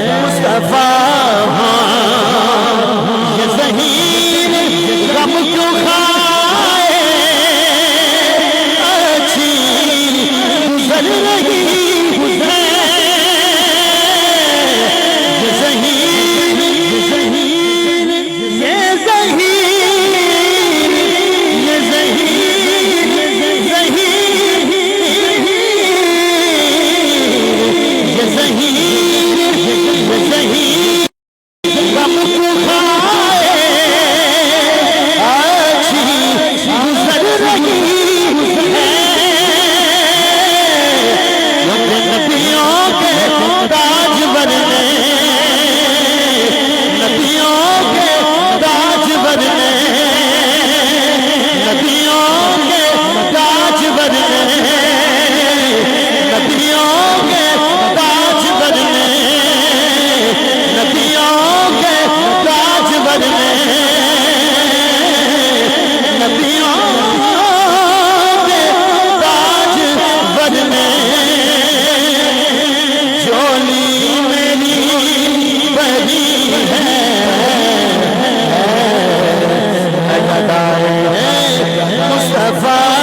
مصطفیٰ یہ ذہین غم کیوں کھائے اچھی گزر رہی ہے یہ ذہین یہ ذہین یہ ذہین ذہین غم کو کھائے اچھی گزر رہی ہے نبیوں کے تاجور نے نبیوں کے تاجور نے نبیوں کے تاجور نے نبیوں کے تاجور نے نبیوں کے تاجور نے نبیوں کے تاجور نے جولی میری بڑی ہے مصطفیٰ